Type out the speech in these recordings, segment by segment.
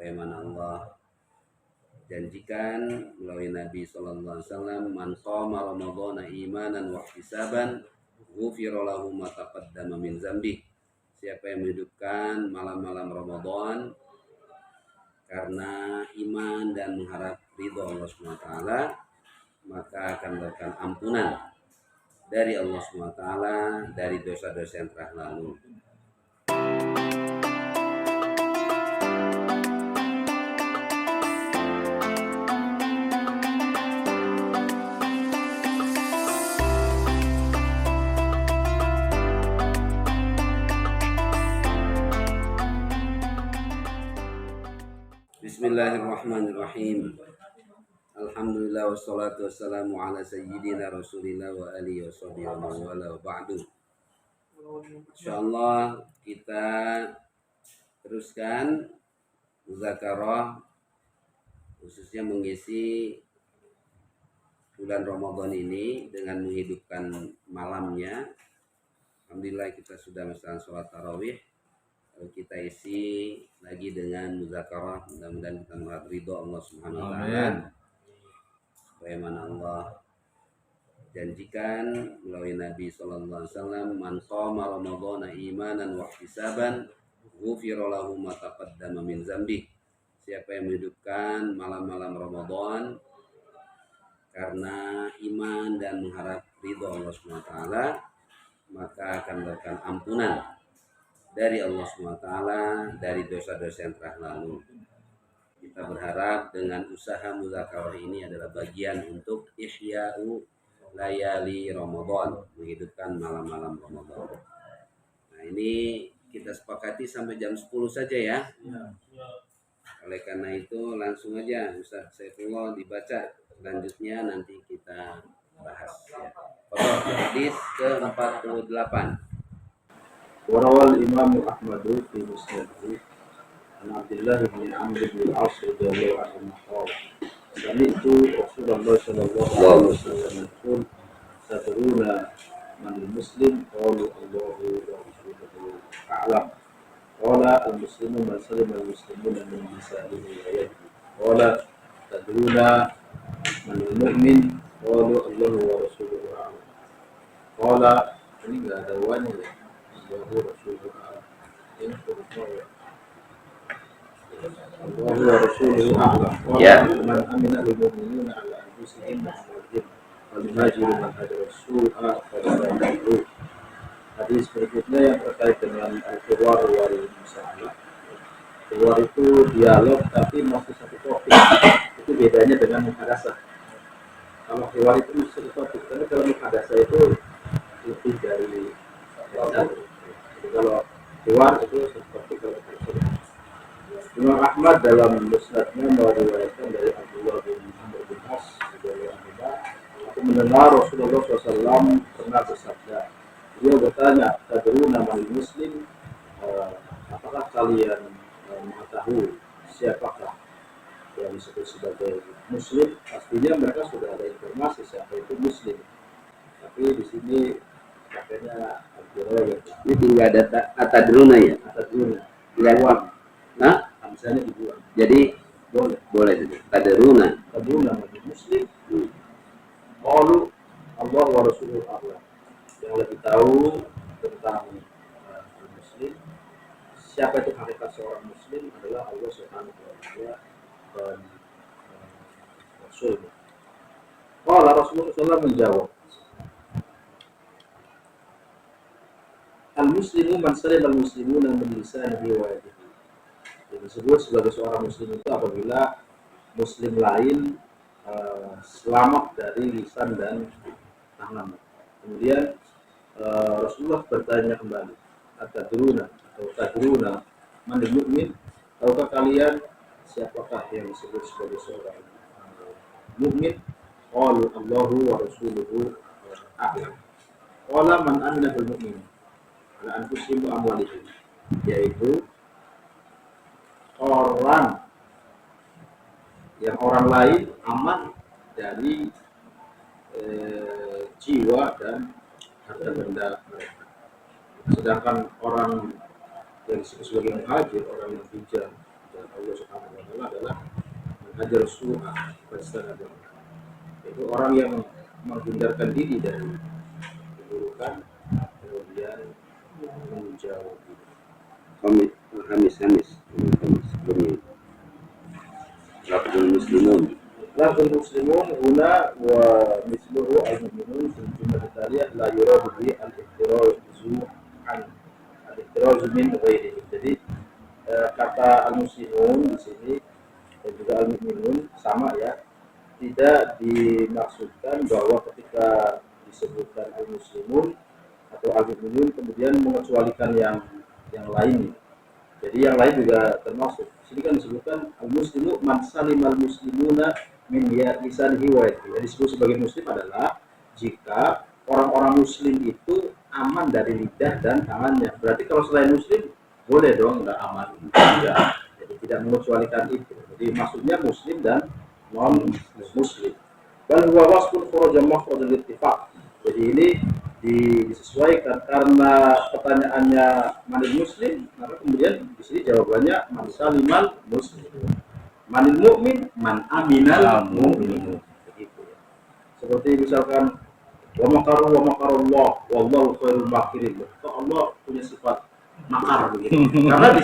sebagaimana Allah janjikan melalui Nabi sallallahu alaihi wasallam, man qama ramadhana imanan wa ihtisaban ghufira lahu ma taqaddama min dzambi. Siapa yang menghidupkan malam-malam Ramadan karena iman dan mengharap ridho Allah Subhanahu wa taala, maka akan mendapatkan ampunan dari Allah Subhanahu wa taala dari dosa-dosa yang telah lalu. Bismillahirrahmanirrahim. Alhamdulillah wassalatu wassalamu ala sayyidina Rasulillah wa alihi washabihi wa wala ba'du. Insyaallah kita teruskan muzakarah khususnya mengisi bulan Ramadan ini dengan menghidupkan malamnya. Alhamdulillah kita sudah melaksanakan sholat tarawih. Kita isi lagi dengan muzakarah, mudah-mudahan kita mengharap ridho Allah Subhanahu wa taala. Sebagaimana Allah janjikan melalui Nabi sallallahu alaihi wasallam, man qama ramadhana imanan wa ihtisaban ghufira lahu ma taqaddama min dzambi. Siapa yang menghidupkan malam-malam Ramadan karena iman dan mengharap ridho Allah Subhanahu wa taala, maka akan mendapatkan ampunan dari Allah SWT dari dosa-dosa yang telah lalu. Kita berharap dengan usaha muzakarah ini adalah bagian untuk ihya'u layali Ramadan, menghidupkan malam-malam Ramadan. Nah, ini kita sepakati sampai jam 10 saja ya. Oleh karena itu langsung aja Ustaz Saifullah dibaca, selanjutnya nanti kita bahas ya. Hadis ke-48. وروى الإمام أحمد في مسنده عن عبد الله بن عمرو بن العاص رضي الله عنه قال سمعت رسول الله صلى الله عليه وسلم يقول تدرون من المسلم قالوا الله ورسوله أعلم قال المسلم من سلم المسلمون من لسانه ويده قال تدرون من المؤمن قالوا الله ورسوله أعلم قال ini nggak ada wanya ya Allah wa rasuluhu a'lam. Man amina lil mu'minina ala anfusihim wa amwalihim wal muhajirin man hajara su'a fada'u. Hadis berikutnya yang terkait dengan al-hiwar wal musalah. Hiwar itu dialog tapi masih satu topik. Itu bedanya dengan muhadasah. Kalau hiwar itu satu topik, tapi kalau muhadasah itu lebih dari satu. Kalau hiwar itu seperti kalau Imam Ahmad dalam musnadnya meriwayatkan dari Abdullah bin Amr bin As aku mendengar Rasulullah SAW pernah bersabda. Beliau bertanya, tadruna man muslim, apakah kalian mengetahui siapakah yang disebut sebagai muslim? Pastinya mereka sudah ada informasi siapa itu muslim. Tapi di sini pakainya ini tinggal ada atadruna ya. Atadruna. Dibuang. Nah, misalnya dibuang. Jadi boleh saja. Tadruna bagi muslim. Qalu Allah wa rasuluhu a'lam. Yang lebih tahu tentang muslim, siapa itu hakikat seorang muslim adalah Allah Subhanahu wa taala dan Rasulnya. Qala Rasulullah SAW menjawab, al-muslimu man salima al-muslimuna min lisanihi wa yadihi. Yang disebut sebagai seorang muslim itu apabila muslim lain selamat dari lisan dan tangan. Kemudian Rasulullah bertanya kembali, atadruna atau tadruna man al-mu'min, tahukah kalian siapakah yang disebut sebagai seorang mukmin? Qalu Allahu wa rasuluhu a'lam. Qala man amina bil mu'min ala anfusihim wa amwalihim, yaitu orang lain aman dari jiwa dan harta benda mereka. Sedangkan orang yang disebut sebagai muhajir, orang yang hijrah dan Allah Subhanahu wa taala adalah hajar su'ah fastanabah. Itu orang yang menghindarkan diri dari keburukan kemudian menjauhi. Hamis bunyi Rabbul Muslimun. Lafzul muslimun huna wa misluhu al-mu'minun fil jumlah tsaliyah la yuradu bi al-ihtirazu an al-ihtirazu min ghairihi. Jadi kata al-muslimun di sini dan juga al-mu'minun sama ya, tidak dimaksudkan bahwa ketika disebutkan al-muslimun atau al-mu'minun kemudian mengecualikan yang lain. Jadi yang lain juga termasuk. Sini kan disebutkan al-muslimu man salimal muslimuna min lisanihi wa yadihi. Yang disebut sebagai muslim adalah jika orang-orang muslim itu aman dari lidah dan tangannya. Berarti kalau selain muslim boleh dong nggak aman. Tidak. Jadi tidak mengecualikan itu. Jadi maksudnya muslim dan non muslim. Bal huwa wasfun kharaja makhrajal ittifaq. Jadi ini disesuaikan karena pertanyaannya manil muslim, maka kemudian di sini jawabannya man salimal muslim. Manil mu'min man aminal mu'min. Begitu ya. Seperti misalkan wa makarullah wallahu khairul makirin. Allah punya sifat makar begitu. Karena di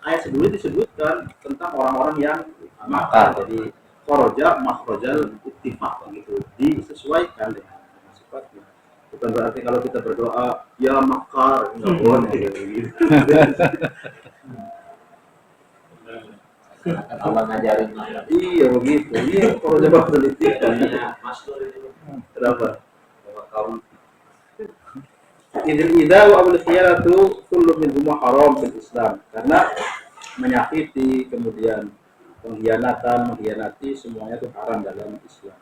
ayat sebelumnya disebutkan tentang orang-orang yang makar. Jadi kharaja makhrajal ittifaq begitu. Disesuaikan dengan sifatnya. Bukan berarti kalau kita berdoa ya makar enggak boleh gitu. Allah ngajarin Iya begitu. Ini kalau coba peneliti masuk itu kenapa? bahwa kaum Idza wa abul khiyaratu kullu minhum haram fil Islam. Karena menyakiti kemudian mengkhianati semuanya itu haram dalam Islam.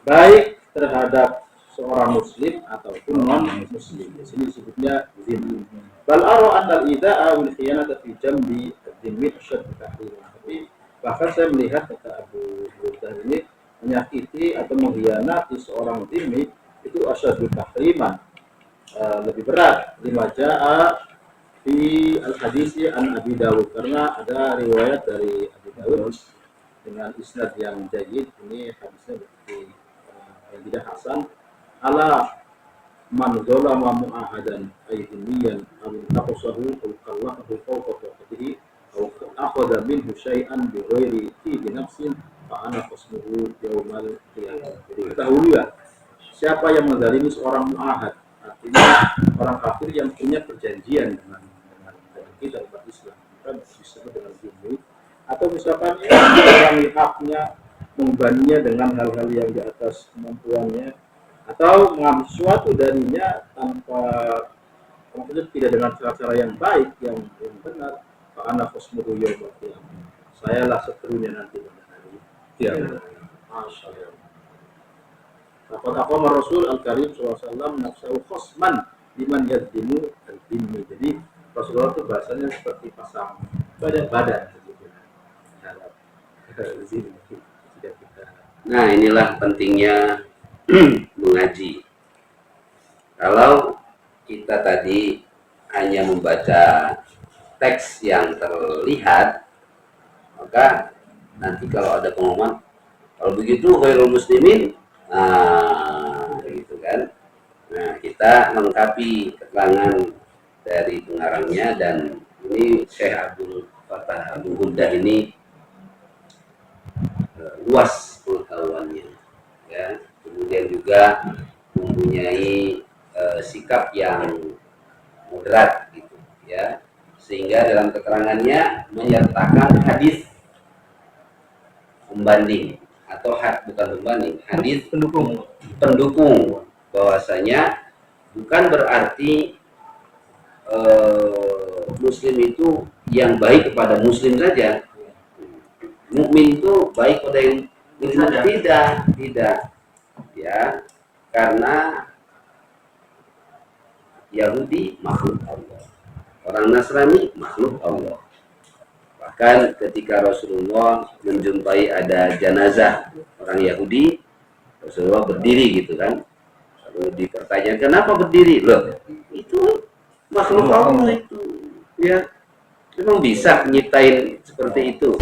Baik terhadap seorang muslim ataupun non muslim. Di sini disebutnya zimmi. Bal ara anna al-ida'a wal khiyanata fi jambi dzimmi asyad tahrim. Tapi bahkan saya melihat kata Abu Hurairah ini menyakiti atau mengkhianati seorang zimmi itu asyad tahriman. Lebih berat lima ja'a fi al-hadisi an Abi Dawud, karena ada riwayat dari Abi Dawud dengan isnad yang jayyid. Ini hadisnya berarti yang tidak hasan. Ala man zalama mu'ahadan aydiniyan aw taqasahu qallahu fawqa taqdihi aw akhadha minhu syai'an bi ghairi tibi nafsin fa ana qasmuhu yaumal qiyamah. Jadi ketahuilah siapa yang menzalimi seorang mu'ahad, artinya orang kafir yang punya perjanjian dengan kita umat Islam, kan disebut dengan zimmi, atau misalkan mengurangi haknya, membaninya dengan hal-hal yang di atas kemampuannya, atau mengambil sesuatu darinya tanpa maksudnya tidak dengan cara-cara yang baik, yang benar. Pak anak kosmuhu yaumil qiyamah. Sayalah seterunya nanti pada hari kiamat. Masyaallah. Laqad aqama Rasul Al-Karim sallallahu alaihi wasallam nafsahu khosman liman yadhimu al-dhimmi. Jadi Rasulullah itu bahasanya seperti pasang badan begitu. Nah, inilah pentingnya mengaji. Kalau kita tadi hanya membaca teks yang terlihat, maka nanti kalau ada pengumuman kalau begitu khairul muslimin, gitu kan. Nah, kita melengkapi keterangan dari pengarangnya, dan ini Syekh Abdul Fattah Abu Ghuddah ini luas pengetahuannya, ya. Kemudian juga mempunyai sikap yang moderat gitu ya, sehingga dalam keterangannya menyertakan hadis pembanding atau bukan pembanding, hadis pendukung bahwasanya bukan berarti muslim itu yang baik kepada muslim saja, mukmin itu baik pada yang muslim, tidak ya, karena Yahudi makhluk Allah, orang Nasrani makhluk Allah. Bahkan ketika Rasulullah menjumpai ada jenazah orang Yahudi, Rasulullah berdiri gitu kan. Lalu dipertanyakan kenapa berdiri? Loh, itu makhluk Allah itu, ya. Memang bisa nyiptain seperti itu.